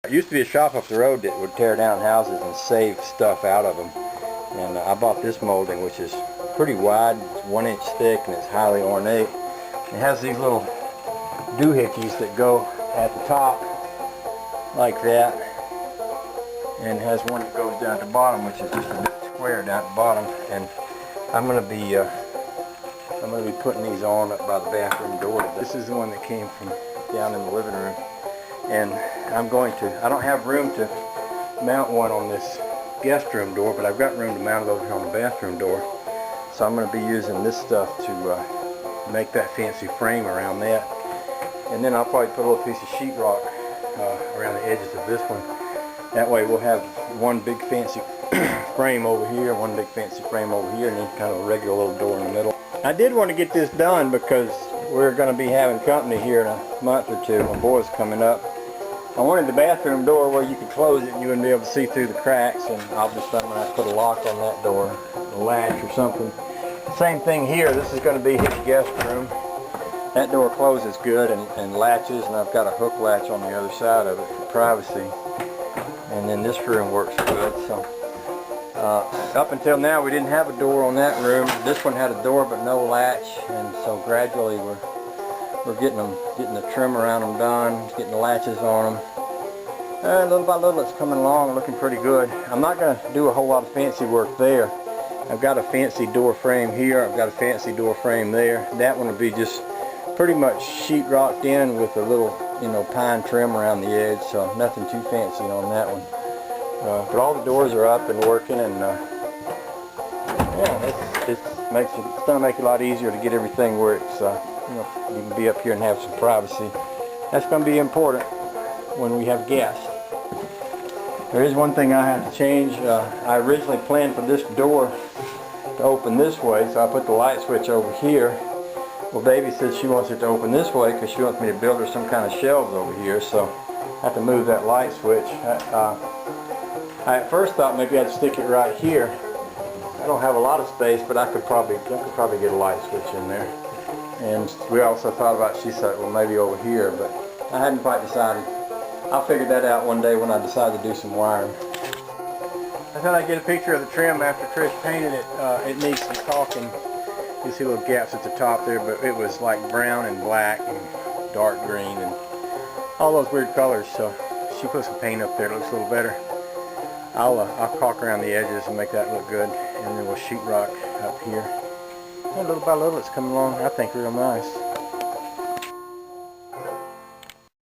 There used to be a shop up the road that would tear down houses and save stuff out of them. And I bought this molding, which is pretty wide. It's 1 inch thick and it's highly ornate. It has these little doohickeys that go at the top like that, and has one that goes down at the bottom, which is just a bit square down at the bottom. And I'm going to be putting these on up by the bathroom door. This is the one that came from down in the living room, and I don't have room to mount one on this guest room door, but I've got room to mount it over here on the bathroom door. So I'm going to be using this stuff to make that fancy frame around that. And then I'll probably put a little piece of sheetrock around the edges of this one. That way we'll have one big fancy frame over here, one big fancy frame over here, and then kind of a regular little door in the middle. I did want to get this done because we're going to be having company here in a month or two. My boy's coming up. I wanted the bathroom door where you could close it and you wouldn't be able to see through the cracks, and obviously I'm going to have to put a lock on that door, a latch or something. Same thing here. This is going to be his guest room. That door closes good and latches, and I've got a hook latch on the other side of it for privacy. And then this room works good. So up until now we didn't have a door on that room. This one had a door but no latch, and so gradually we're getting the trim around them done, getting the latches on them. And little by little it's coming along, looking pretty good. I'm not going to do a whole lot of fancy work there. I've got a fancy door frame here. I've got a fancy door frame there. That one will be just pretty much sheetrocked in with a little, pine trim around the edge. So nothing too fancy on that one. But all the doors are up and working, and yeah, it's going to make it a lot easier to get everything where it's you can be up here and have some privacy. That's going to be important when we have guests. There is one thing I have to change. I originally planned for this door to open this way, so I put the light switch over here. Well, baby says she wants it to open this way because she wants me to build her some kind of shelves over here, so I have to move that light switch. I at first thought maybe I'd stick it right here. I don't have a lot of space, but I could probably get a light switch in there. And we also thought about, she said, well, maybe over here, but I hadn't quite decided. I'll figure that out one day when I decide to do some wiring. I thought I'd get a picture of the trim after Chris painted it. It needs some caulking. You see little gaps at the top there, but it was like brown and black and dark green and all those weird colors. So she put some paint up there. It looks a little better. I'll caulk around the edges and make that look good, and then we'll sheetrock up here. And little by little it's coming along, I think, real nice.